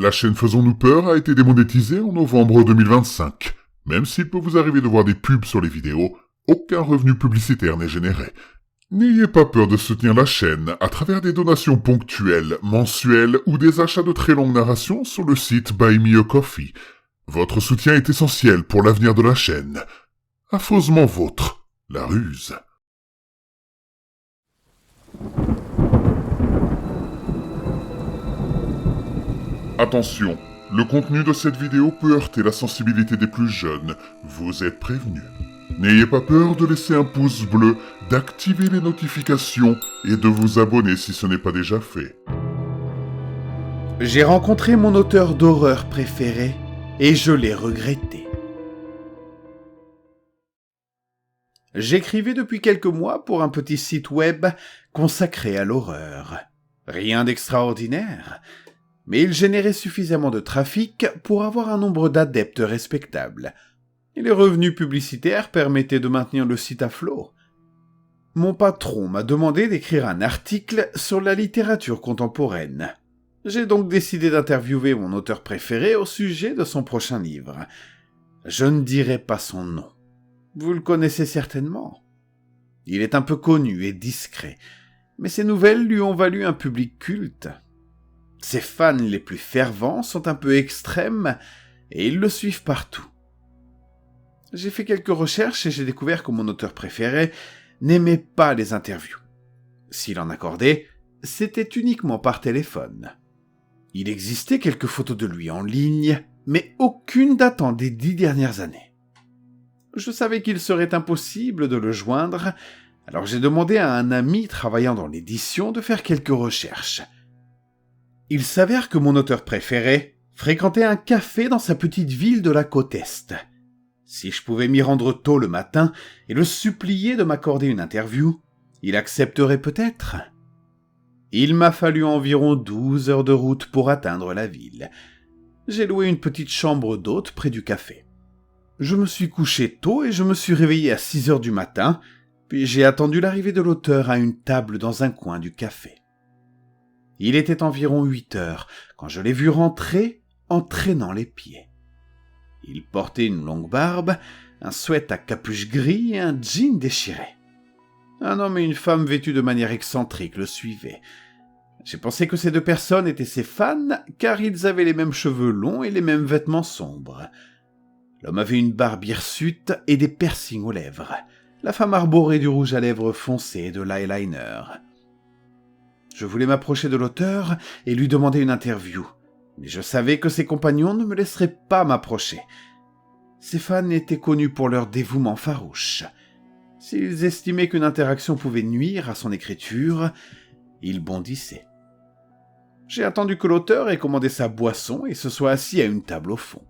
La chaîne Faisons-nous peur a été démonétisée en novembre 2025. Même s'il peut vous arriver de voir des pubs sur les vidéos, aucun revenu publicitaire n'est généré. N'ayez pas peur de soutenir la chaîne à travers des donations ponctuelles, mensuelles ou des achats de très longues narrations sur le site Buy Me a Coffee. Votre soutien est essentiel pour l'avenir de la chaîne. Affreusement vôtre, la ruse. Attention, le contenu de cette vidéo peut heurter la sensibilité des plus jeunes. Vous êtes prévenus. N'ayez pas peur de laisser un pouce bleu, d'activer les notifications et de vous abonner si ce n'est pas déjà fait. J'ai rencontré mon auteur d'horreur préféré et je l'ai regretté. J'écrivais depuis quelques mois pour un petit site web consacré à l'horreur. Rien d'extraordinaire, mais il générait suffisamment de trafic pour avoir un nombre d'adeptes respectable. Et les revenus publicitaires permettaient de maintenir le site à flot. Mon patron m'a demandé d'écrire un article sur la littérature contemporaine. J'ai donc décidé d'interviewer mon auteur préféré au sujet de son prochain livre. Je ne dirai pas son nom. Vous le connaissez certainement. Il est un peu connu et discret, mais ses nouvelles lui ont valu un public culte. Ses fans les plus fervents sont un peu extrêmes et ils le suivent partout. J'ai fait quelques recherches et j'ai découvert que mon auteur préféré n'aimait pas les interviews. S'il en accordait, c'était uniquement par téléphone. Il existait quelques photos de lui en ligne, mais aucune datant des 10 dernières années. Je savais qu'il serait impossible de le joindre, alors j'ai demandé à un ami travaillant dans l'édition de faire quelques recherches. Il s'avère que mon auteur préféré fréquentait un café dans sa petite ville de la côte Est. Si je pouvais m'y rendre tôt le matin et le supplier de m'accorder une interview, il accepterait peut-être. Il m'a fallu environ 12 heures de route pour atteindre la ville. J'ai loué une petite chambre d'hôte près du café. Je me suis couché tôt et je me suis réveillé à 6 heures du matin, puis j'ai attendu l'arrivée de l'auteur à une table dans un coin du café. Il était environ 8 heures quand je l'ai vu rentrer en traînant les pieds. Il portait une longue barbe, un sweat à capuche gris et un jean déchiré. Un homme et une femme vêtus de manière excentrique le suivaient. J'ai pensé que ces deux personnes étaient ses fans, car ils avaient les mêmes cheveux longs et les mêmes vêtements sombres. L'homme avait une barbe hirsute et des piercings aux lèvres. La femme arborait du rouge à lèvres foncé et de l'eyeliner. Je voulais m'approcher de l'auteur et lui demander une interview. Mais je savais que ses compagnons ne me laisseraient pas m'approcher. Ses fans étaient connus pour leur dévouement farouche. S'ils estimaient qu'une interaction pouvait nuire à son écriture, ils bondissaient. J'ai attendu que l'auteur ait commandé sa boisson et se soit assis à une table au fond.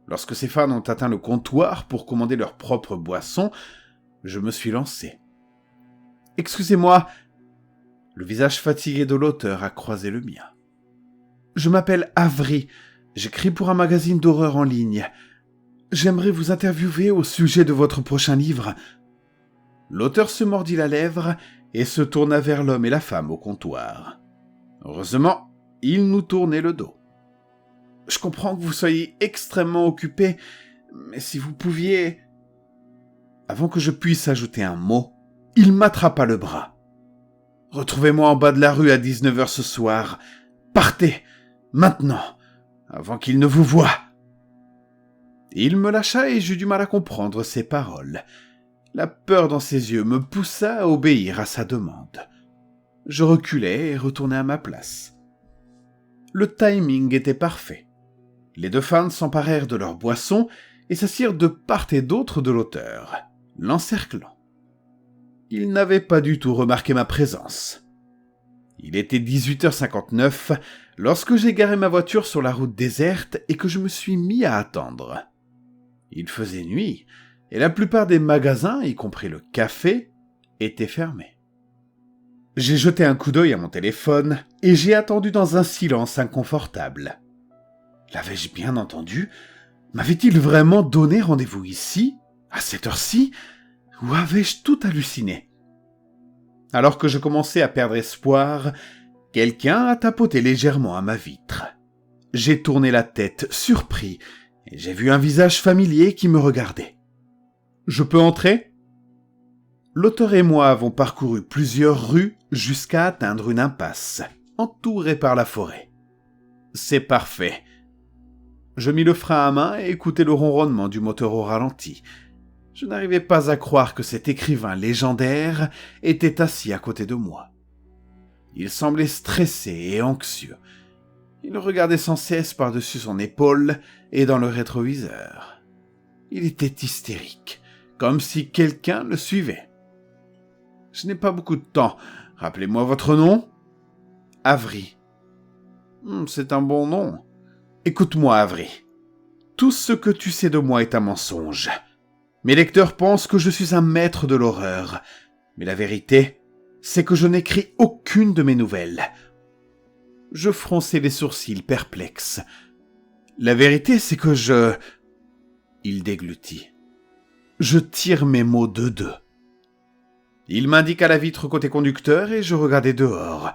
Lorsque ses fans ont atteint le comptoir pour commander leur propre boisson, je me suis lancé. « Excusez-moi !» Le visage fatigué de l'auteur a croisé le mien. Je m'appelle Avery, j'écris pour un magazine d'horreur en ligne. J'aimerais vous interviewer au sujet de votre prochain livre. L'auteur se mordit la lèvre et se tourna vers l'homme et la femme au comptoir. Heureusement, ils nous tournaient le dos. Je comprends que vous soyez extrêmement occupé, mais si vous pouviez... Avant que je puisse ajouter un mot, il m'attrapa le bras. Retrouvez-moi en bas de la rue à 19h ce soir. Partez! Maintenant, avant qu'il ne vous voie. Il me lâcha et j'eus du mal à comprendre ses paroles. La peur dans ses yeux me poussa à obéir à sa demande. Je reculai et retournai à ma place. Le timing était parfait. Les deux fans s'emparèrent de leur boisson et s'assirent de part et d'autre de l'auteur, l'encerclant. Ils n'avaient pas du tout remarqué ma présence. Il était 18h59 lorsque j'ai garé ma voiture sur la route déserte et que je me suis mis à attendre. Il faisait nuit et la plupart des magasins, y compris le café, étaient fermés. J'ai jeté un coup d'œil à mon téléphone et j'ai attendu dans un silence inconfortable. L'avais-je bien entendu ? M'avait-il vraiment donné rendez-vous ici, à cette heure-ci, ou avais-je tout halluciné ? Alors que je commençais à perdre espoir, quelqu'un a tapoté légèrement à ma vitre. J'ai tourné la tête, surpris, et j'ai vu un visage familier qui me regardait. « Je peux entrer ?» L'auteur et moi avons parcouru plusieurs rues jusqu'à atteindre une impasse, entourée par la forêt. C'est parfait. Je mis le frein à main et écoutai le ronronnement du moteur au ralenti. Je n'arrivais pas à croire que cet écrivain légendaire était assis à côté de moi. Il semblait stressé et anxieux. Il regardait sans cesse par-dessus son épaule et dans le rétroviseur. Il était hystérique, comme si quelqu'un le suivait. « Je n'ai pas beaucoup de temps. Rappelez-moi votre nom ?»« Avery. »« C'est un bon nom. Écoute-moi, Avery. Tout ce que tu sais de moi est un mensonge. Mes lecteurs pensent que je suis un maître de l'horreur. Mais la vérité, c'est que je n'écris aucune de mes nouvelles. » Je fronçai les sourcils perplexes. « La vérité, c'est que je... » Il déglutit. « Je tire mes mots de deux. » Il m'indiqua la vitre côté conducteur et je regardai dehors.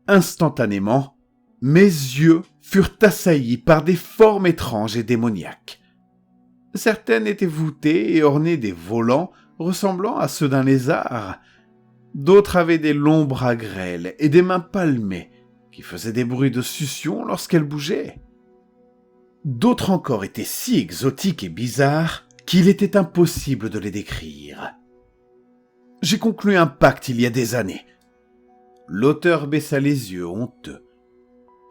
Instantanément, mes yeux furent assaillis par des formes étranges et démoniaques. Certaines étaient voûtées et ornées des volants ressemblant à ceux d'un lézard. D'autres avaient des longs bras grêles et des mains palmées qui faisaient des bruits de succion lorsqu'elles bougeaient. D'autres encore étaient si exotiques et bizarres qu'il était impossible de les décrire. J'ai conclu un pacte il y a des années. L'auteur baissa les yeux honteux.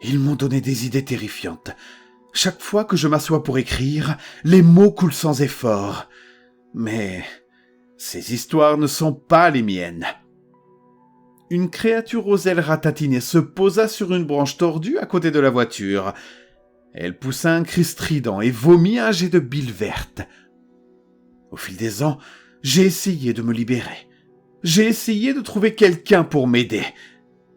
Ils m'ont donné des idées terrifiantes. Chaque fois que je m'assois pour écrire, les mots coulent sans effort. Mais ces histoires ne sont pas les miennes. Une créature aux ailes ratatinées se posa sur une branche tordue à côté de la voiture. Elle poussa un cri strident et vomit un jet de bile verte. Au fil des ans, j'ai essayé de me libérer. J'ai essayé de trouver quelqu'un pour m'aider.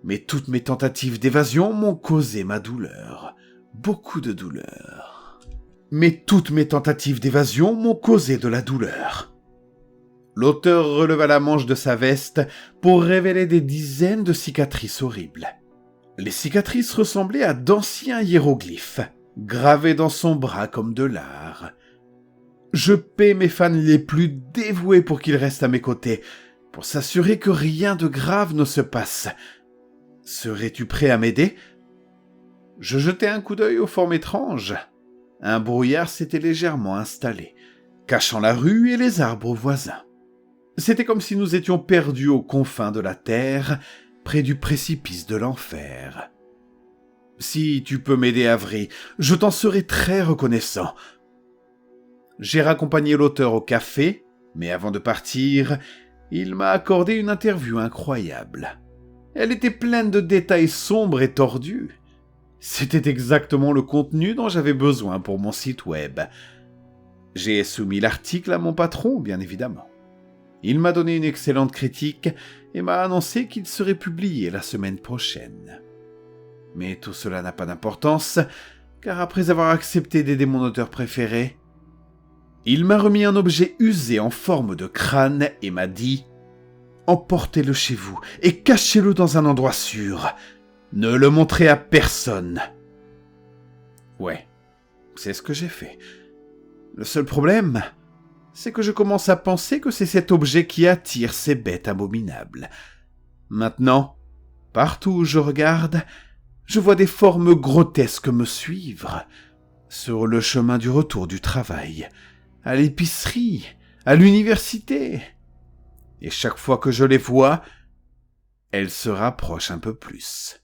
Mais toutes mes tentatives d'évasion m'ont causé ma douleur. Beaucoup de douleur. Mais toutes mes tentatives d'évasion m'ont causé de la douleur. L'auteur releva la manche de sa veste pour révéler des dizaines de cicatrices horribles. Les cicatrices ressemblaient à d'anciens hiéroglyphes, gravés dans son bras comme de l'art. Je paie mes fans les plus dévoués pour qu'ils restent à mes côtés, pour s'assurer que rien de grave ne se passe. Serais-tu prêt à m'aider ? Je jetai un coup d'œil aux formes étranges. Un brouillard s'était légèrement installé, cachant la rue et les arbres voisins. C'était comme si nous étions perdus aux confins de la terre, près du précipice de l'enfer. « Si tu peux m'aider, Avery, je t'en serai très reconnaissant. » J'ai raccompagné l'auteur au café, mais avant de partir, il m'a accordé une interview incroyable. Elle était pleine de détails sombres et tordus. C'était exactement le contenu dont j'avais besoin pour mon site web. J'ai soumis l'article à mon patron, bien évidemment. Il m'a donné une excellente critique et m'a annoncé qu'il serait publié la semaine prochaine. Mais tout cela n'a pas d'importance, car après avoir accepté d'aider mon auteur préféré, il m'a remis un objet usé en forme de crâne et m'a dit « Emportez-le chez vous et cachez-le dans un endroit sûr. Ne le montrez à personne. » Ouais, c'est ce que j'ai fait. Le seul problème, c'est que je commence à penser que c'est cet objet qui attire ces bêtes abominables. Maintenant, partout où je regarde, je vois des formes grotesques me suivre, sur le chemin du retour du travail, à l'épicerie, à l'université. Et chaque fois que je les vois, elles se rapprochent un peu plus.